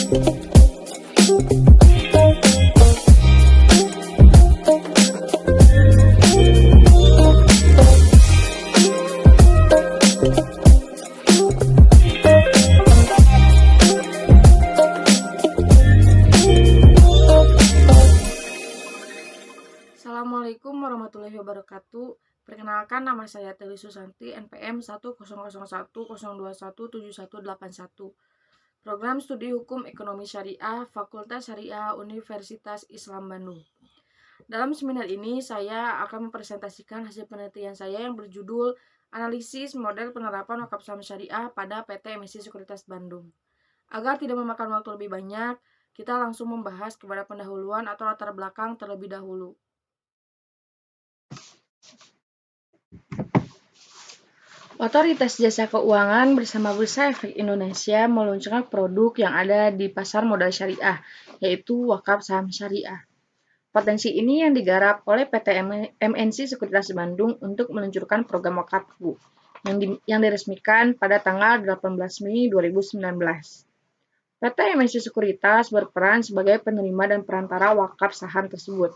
Assalamualaikum warahmatullahi wabarakatuh. Perkenalkan, nama saya Teli Susanti, NPM 1001012171811. Program Studi Hukum Ekonomi Syariah, Fakultas Syariah Universitas Islam Bandung. Dalam seminar ini, saya akan mempresentasikan hasil penelitian saya yang berjudul Analisis Model Penerapan Wakaf Saham Syariah pada PT Emisi Sekuritas Bandung. Agar tidak memakan waktu lebih banyak, kita langsung membahas kepada pendahuluan atau latar belakang terlebih dahulu. Otoritas Jasa Keuangan bersama Bursa Efek Indonesia meluncurkan produk yang ada di pasar modal syariah, yaitu wakaf saham syariah. Potensi ini yang digarap oleh PT MNC Sekuritas Bandung untuk meluncurkan program wakaf yang diresmikan pada tanggal 18 Mei 2019. PT MNC Sekuritas berperan sebagai penerima dan perantara wakaf saham tersebut.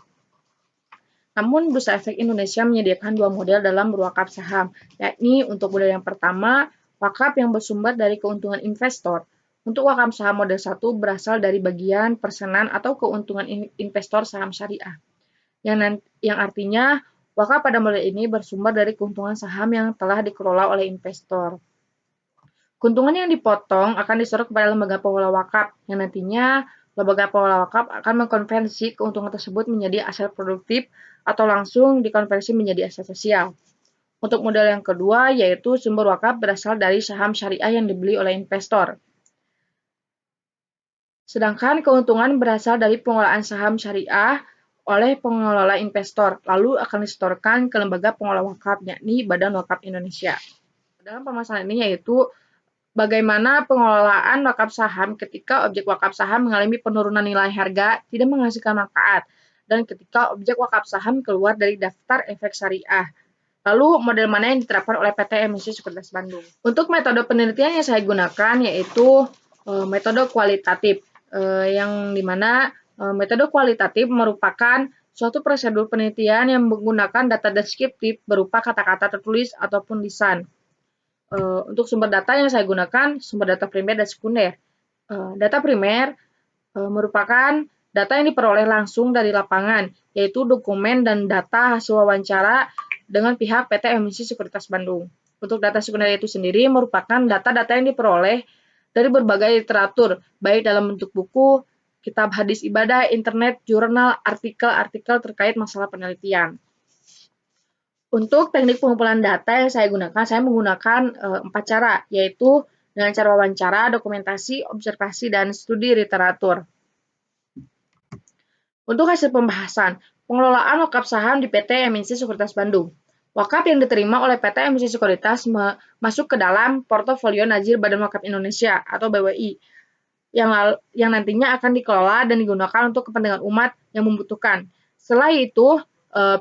Namun, Bursa Efek Indonesia menyediakan dua model dalam berwakaf saham, yakni untuk model yang pertama, wakaf yang bersumber dari keuntungan investor. Untuk wakaf saham model 1 berasal dari bagian persenan atau keuntungan investor saham syariah. Yang artinya, wakaf pada model ini bersumber dari keuntungan saham yang telah dikelola oleh investor. Keuntungan yang dipotong akan diserahkan kepada lembaga pengelola wakaf, yang nantinya lembaga pengelola wakaf akan mengkonversi keuntungan tersebut menjadi aset produktif atau langsung dikonversi menjadi aset sosial. Untuk model yang kedua, yaitu sumber wakaf berasal dari saham syariah yang dibeli oleh investor. Sedangkan keuntungan berasal dari pengelolaan saham syariah oleh pengelola investor, lalu akan disetorkan ke lembaga pengelola wakaf, yakni Badan Wakaf Indonesia. Dalam permasalahan ini yaitu bagaimana pengelolaan wakaf saham ketika objek wakaf saham mengalami penurunan nilai harga, tidak menghasilkan manfaat, dan ketika objek wakaf saham keluar dari daftar efek syariah. Lalu, model mana yang diterapkan oleh PT Emisi Sekuritas Bandung? Untuk metode penelitian yang saya gunakan yaitu metode kualitatif, yang dimana metode kualitatif merupakan suatu prosedur penelitian yang menggunakan data deskriptif berupa kata-kata tertulis ataupun lisan. Untuk sumber data yang saya gunakan, sumber data primer dan sekunder. Data primer merupakan data yang diperoleh langsung dari lapangan, yaitu dokumen dan data hasil wawancara dengan pihak PT Emisi Sekuritas Bandung. Untuk data sekunder itu sendiri merupakan data-data yang diperoleh dari berbagai literatur, baik dalam bentuk buku, kitab hadis ibadah, internet, jurnal, artikel-artikel terkait masalah penelitian. Untuk teknik pengumpulan data yang saya gunakan, saya menggunakan 4 cara, yaitu dengan cara wawancara, dokumentasi, observasi, dan studi literatur. Untuk hasil pembahasan, pengelolaan wakaf saham di PT Emisi Sekuritas Bandung. Wakaf yang diterima oleh PT Emisi Sekuritas masuk ke dalam portofolio Nazir Badan Wakaf Indonesia atau BWI yang nantinya akan dikelola dan digunakan untuk kepentingan umat yang membutuhkan. Setelah itu,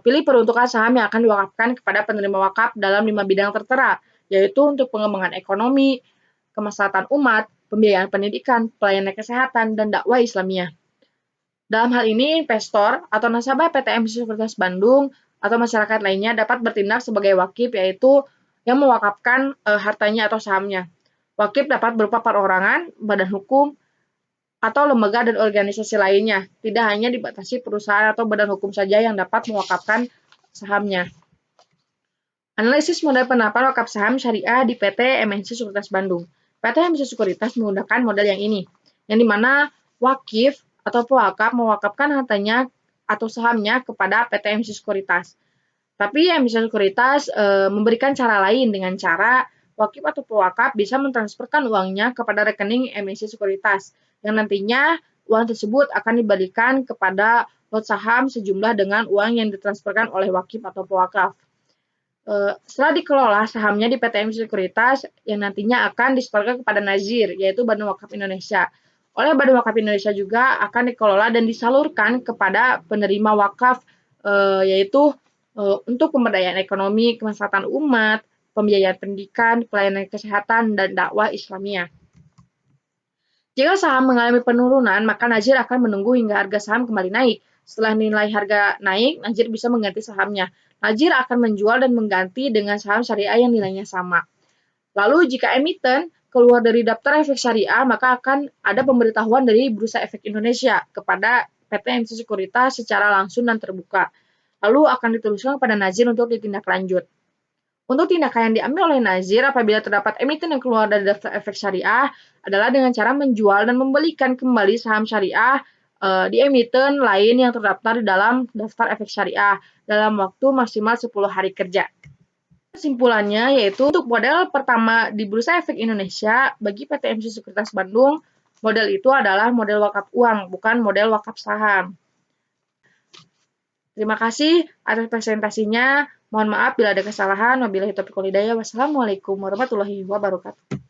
pilih peruntukan saham yang akan diwakafkan kepada penerima wakaf dalam 5 bidang tertera, yaitu untuk pengembangan ekonomi, kemaslahatan umat, pembiayaan pendidikan, pelayanan kesehatan, dan dakwah Islamiyah. Dalam hal ini, investor atau nasabah PT Emisi Sekuritas Bandung atau masyarakat lainnya dapat bertindak sebagai wakif, yaitu yang mewakafkan hartanya atau sahamnya. Wakif dapat berupa perorangan, badan hukum, atau lembaga dan organisasi lainnya. Tidak hanya dibatasi perusahaan atau badan hukum saja yang dapat mewakafkan sahamnya. Analisis model penerapan wakaf saham syariah di PT MNC Sekuritas Bandung. PT MNC Sekuritas menggunakan model yang ini, yang dimana wakif atau pewakaf mewakafkan hartanya atau sahamnya kepada PT MNC Sekuritas. Tapi MNC Sekuritas memberikan cara lain dengan cara wakif atau pewakaf bisa mentransferkan uangnya kepada rekening MNC Sekuritas, yang nantinya uang tersebut akan dibalikan kepada lot saham sejumlah dengan uang yang ditransferkan oleh wakif atau pewakaf. Setelah dikelola sahamnya di PT Emisi Sekuritas yang nantinya akan disetorkan kepada Nazir, yaitu Badan Wakaf Indonesia. Oleh Badan Wakaf Indonesia juga akan dikelola dan disalurkan kepada penerima wakaf, yaitu untuk pemberdayaan ekonomi, kemaslahatan umat, pembiayaan pendidikan, pelayanan kesehatan, dan dakwah Islamiyah. Jika saham mengalami penurunan, maka Najir akan menunggu hingga harga saham kembali naik. Setelah nilai harga naik, Najir bisa mengganti sahamnya. Najir akan menjual dan mengganti dengan saham syariah yang nilainya sama. Lalu jika emiten keluar dari daftar efek syariah, maka akan ada pemberitahuan dari Bursa Efek Indonesia kepada PT MC Sekuritas secara langsung dan terbuka. Lalu akan diteruskan kepada Najir untuk ditindaklanjut. Untuk tindakan yang diambil oleh Nazir apabila terdapat emiten yang keluar dari daftar efek syariah adalah dengan cara menjual dan membelikan kembali saham syariah di emiten lain yang terdaftar di dalam daftar efek syariah dalam waktu maksimal 10 hari kerja. Kesimpulannya yaitu untuk model pertama di Bursa Efek Indonesia bagi PT MC Sekuritas Bandung, model itu adalah model wakaf uang, bukan model wakaf saham. Terima kasih atas presentasinya. Mohon maaf bila ada kesalahan. Wabillahi taufiq wal hidayah. Wassalamualaikum warahmatullahi wabarakatuh.